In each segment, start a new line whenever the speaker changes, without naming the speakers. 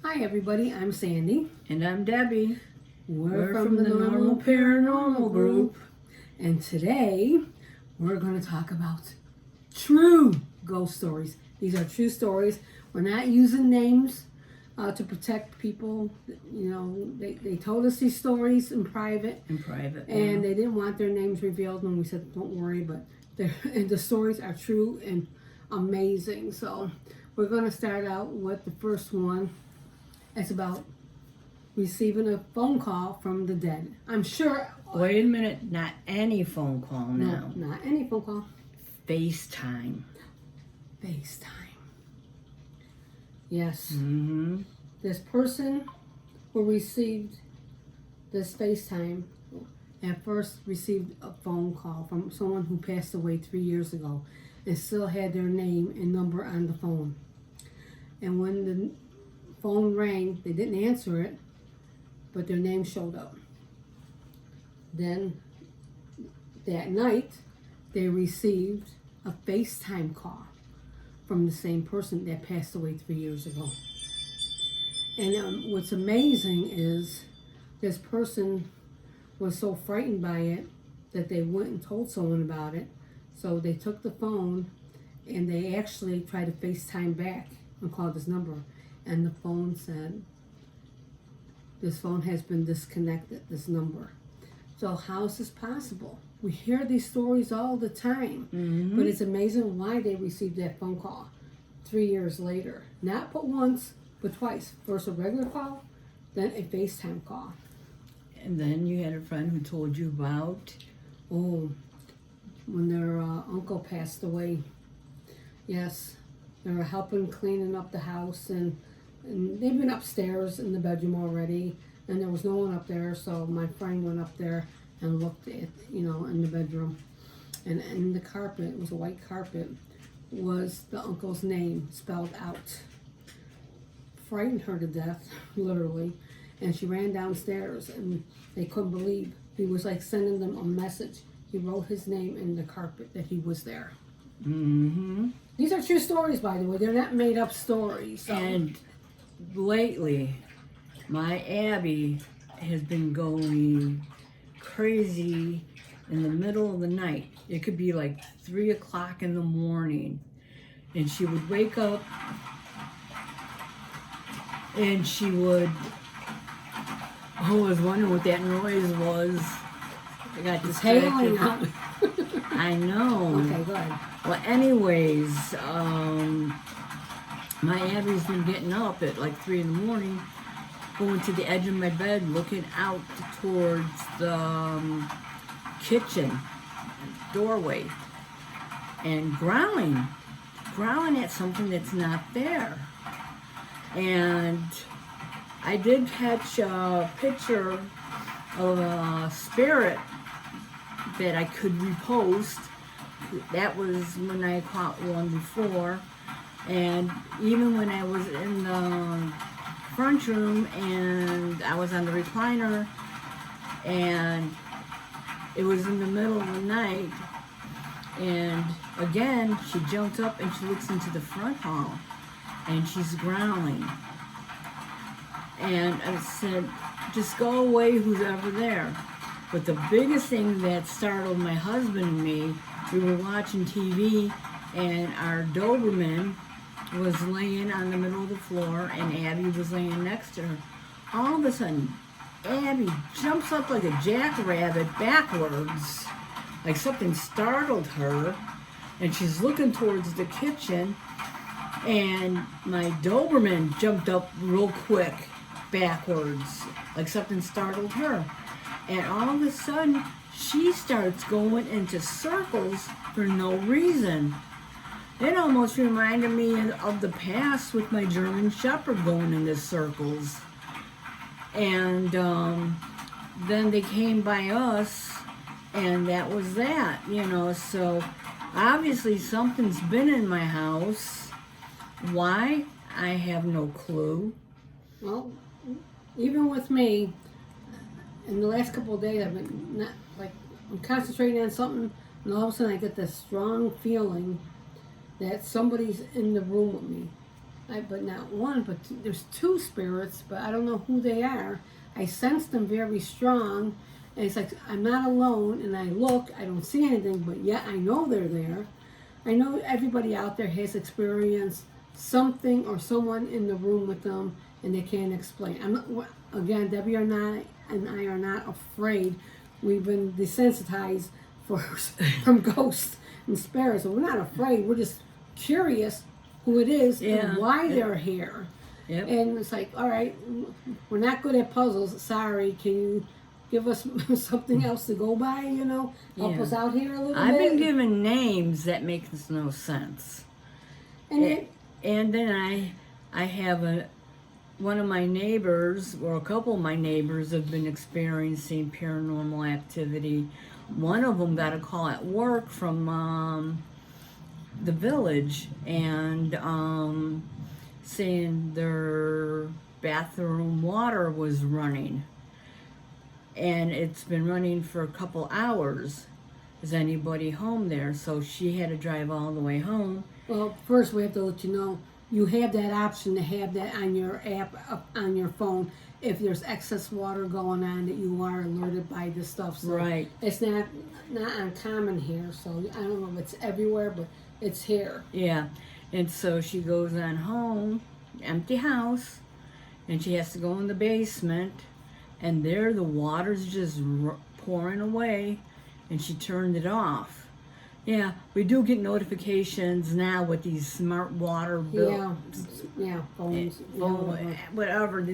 Hi everybody, I'm Sandy.
And I'm Debbie.
We're from the Normal Paranormal Group. And today, we're going to talk about true ghost stories. These are true stories. We're not using names to protect people. You know, they told us these stories in private. And they didn't want their names revealed when we said, don't worry, but and the stories are true and amazing. So, we're going to start out with the first one. It's about receiving a phone call from the dead. I'm sure.
Wait a minute, not any phone call now.
No, not any phone call.
FaceTime.
FaceTime. Yes.
Mm-hmm.
This person who received this FaceTime at first received a phone call from someone who passed away 3 years ago and still had their name and number on the phone. And when the phone rang, they didn't answer it, but their name showed up. Then that night, they received a FaceTime call from the same person that passed away 3 years ago. And what's amazing is this person was so frightened by it that they went and told someone about it. So they took the phone and they actually tried to FaceTime back and called this number. And the phone said, this phone has been disconnected, this number. So how is this possible? We hear these stories all the time, but it's amazing why they received that phone call 3 years later. Not but once, but twice. First a regular call, then a FaceTime call.
And then you had a friend who told you about?
Oh, when their uncle passed away. Yes, they were helping cleaning up the house and they've been upstairs in the bedroom already, and there was no one up there, so my friend went up there and looked at, in the bedroom. And in the carpet, it was a white carpet, was the uncle's name spelled out. Frightened her to death, literally. And she ran downstairs, and they couldn't believe. He was like sending them a message. He wrote his name in the carpet that he was there.
Mm-hmm.
These are true stories, by the way. They're not made up stories. So.
And lately, my Abby has been going crazy in the middle of the night. It could be like 3 o'clock in the morning. And she would wake up and she would, I was wondering what that noise was. I got distracted. I know.
Okay, good.
Well, anyways, my Abby's been getting up at like 3 in the morning, going to the edge of my bed, looking out towards the kitchen doorway, and growling at something that's not there. And I did catch a picture of a spirit that I could repost. That was when I caught one before. And even when I was in the front room and I was on the recliner and it was in the middle of the night, and again she jumped up and she looks into the front hall and she's growling. And I said, just go away, who's ever there. But the biggest thing that startled my husband and me, we were watching TV and our Doberman was laying on the middle of the floor and Abby was laying next to her. All of a sudden, Abby jumps up like a jackrabbit backwards, like something startled her, and she's looking towards the kitchen, and my Doberman jumped up real quick backwards, like something startled her. And all of a sudden, she starts going into circles for no reason. It almost reminded me of the past with my German Shepherd going into circles. And then they came by us, and that was that, So obviously something's been in my house. Why? I have no clue.
Well, even with me, in the last couple of days, I've been I'm concentrating on something, and all of a sudden I get this strong feeling that somebody's in the room with me. but not one, but there's two spirits, but I don't know who they are. I sense them very strong, and it's like I'm not alone, and I look, I don't see anything, but yet I know they're there. I know everybody out there has experienced something or someone in the room with them, and they can't explain. I'm not, again, Debbie and I are not afraid. We've been desensitized from ghosts and spirits, so we're not afraid. We're just curious who it is and why they're here.
Yep.
And it's like, all right, we're not good at puzzles. Sorry, can you give us something else to go by? Help us out here a little bit.
I've been given names that make no sense. And then I have one of my neighbors, or a couple of my neighbors, have been experiencing paranormal activity. One of them got a call at work from the village, and saying their bathroom water was running, and it's been running for a couple hours. Is anybody home there? So she had to drive all the way home.
Well, first we have to let you know, you have that option to have that on your app, on your phone, if there's excess water going on, that you are alerted by this stuff. So
right.
It's not uncommon here, so I don't know if it's everywhere, but it's here.
Yeah. And so she goes on home, empty house, and she has to go in the basement, and there the water's just pouring away, and she turned it off. Yeah, we do get notifications now with these smart water bills.
Yeah, phones.
Whatever.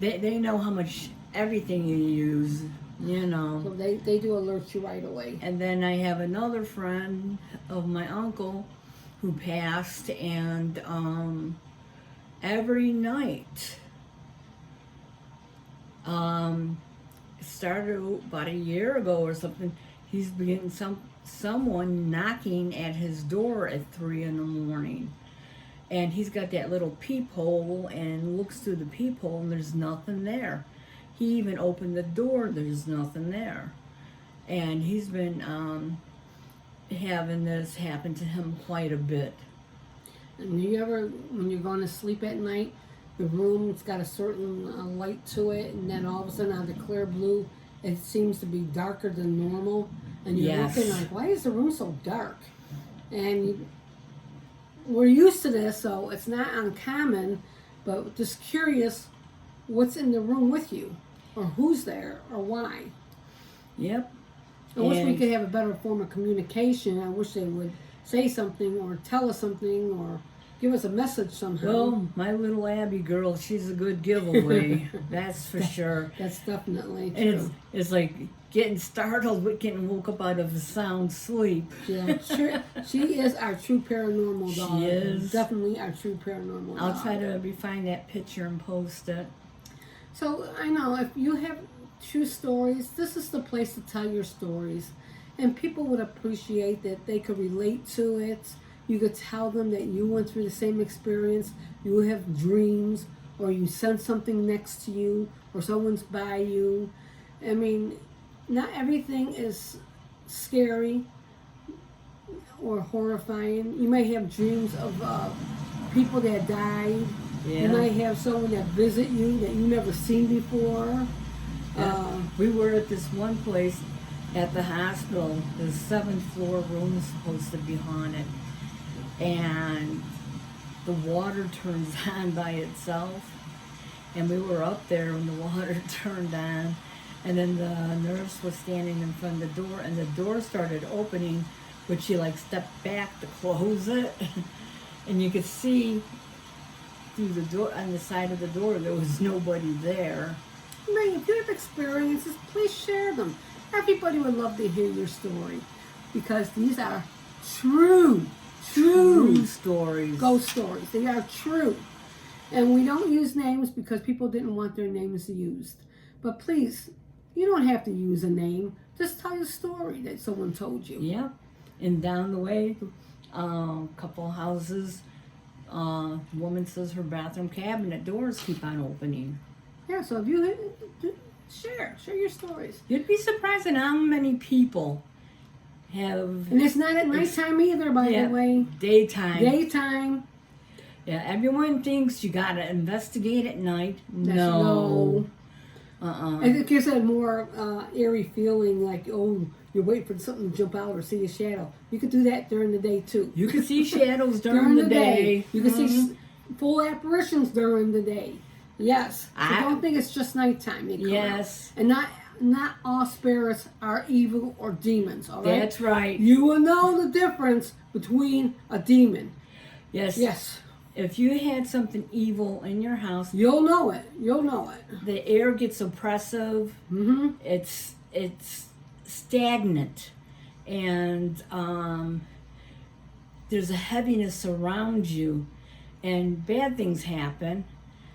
They know how much everything you use,
So they do alert you right away.
And then I have another friend of my uncle who passed, and every night, it started about a year ago or something, he's been getting someone knocking at his door at 3 a.m. And he's got that little peephole and looks through the peephole, and there's nothing there. He even opened the door, there's nothing there. And he's been having this happen to him quite a bit.
And you ever, when you're going to sleep at night, the room's got a certain light to it, and then all of a sudden out of the clear blue, it seems to be darker than normal. And you're looking like, why is the room so dark? And we're used to this, so it's not uncommon, but just curious what's in the room with you, or who's there, or why.
Yep.
I wish we could have a better form of communication. I wish they would say something, or tell us something, or give us a message somehow.
Well, my little Abby girl, she's a good giveaway. That's for sure.
That's definitely true.
And it's like getting startled with getting woke up out of a sound sleep.
Yeah, she is our true paranormal dog.
She is.
Definitely our true paranormal dog.
I'll try to find that picture and post it.
So, I know, if you have true stories, this is the place to tell your stories. And people would appreciate that they could relate to it. You could tell them that you went through the same experience. You have dreams, or you sense something next to you, or someone's by you. I mean, not everything is scary or horrifying. You may have dreams of people that died.
Yeah.
You might have someone that visit you that you never seen before.
We were at this one place at the hospital. The 7th floor room is supposed to be haunted, and the water turns on by itself. And we were up there when the water turned on, and then the nurse was standing in front of the door, and the door started opening, but she stepped back to close it, and you could see through the door, on the side of the door, there was nobody there.
Right, if you have experiences, please share them. Everybody would love to hear your story, because these are true
stories.
Ghost stories. They are true. And we don't use names because people didn't want their names used. But please, you don't have to use a name. Just tell your story that someone told you.
Yeah. And down the way, couple houses, woman says her bathroom cabinet doors keep on opening.
Yeah, so if you share your stories.
You'd be surprised at how many people have...
And it's not at nighttime either, by the way.
Daytime.
Daytime.
Yeah, everyone thinks you gotta investigate at night.
That's
No.
And it gives a more eerie feeling, like, oh, you're waiting for something to jump out or see a shadow. You could do that during the day too.
You can see shadows during the day.
You can see full apparitions during the day. Yes. So
I
don't think it's just nighttime. They come
Yes.
out. And not all spirits are evil or demons. All right.
That's right.
You will know the difference between a demon.
Yes.
Yes.
If you had something evil in your house,
You'll know it. You'll know it.
the air gets oppressive.
Mm-hmm.
It's stagnant, and there's a heaviness around you, and bad things happen.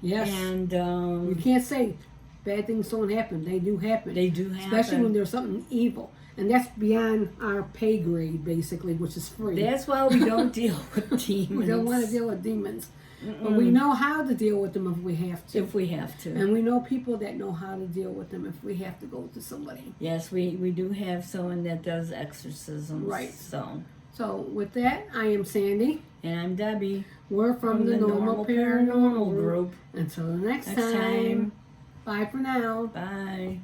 Yes.
And
you can't say bad things don't happen. They do happen.
they do happen.
Especially when there's something evil. And that's beyond our pay grade, basically, which is free.
That's why we don't deal with demons.
We don't want to deal with demons. But we know how to deal with them if we have to.
If we have to.
And we know people that know how to deal with them if we have to go to somebody.
Yes, we do have someone that does exorcisms.
Right.
So
with that, I am Sandy.
and I'm Debbie.
We're from the Normal Paranormal Group.
Group.
Until the next
Next time.
Bye for now.
Bye.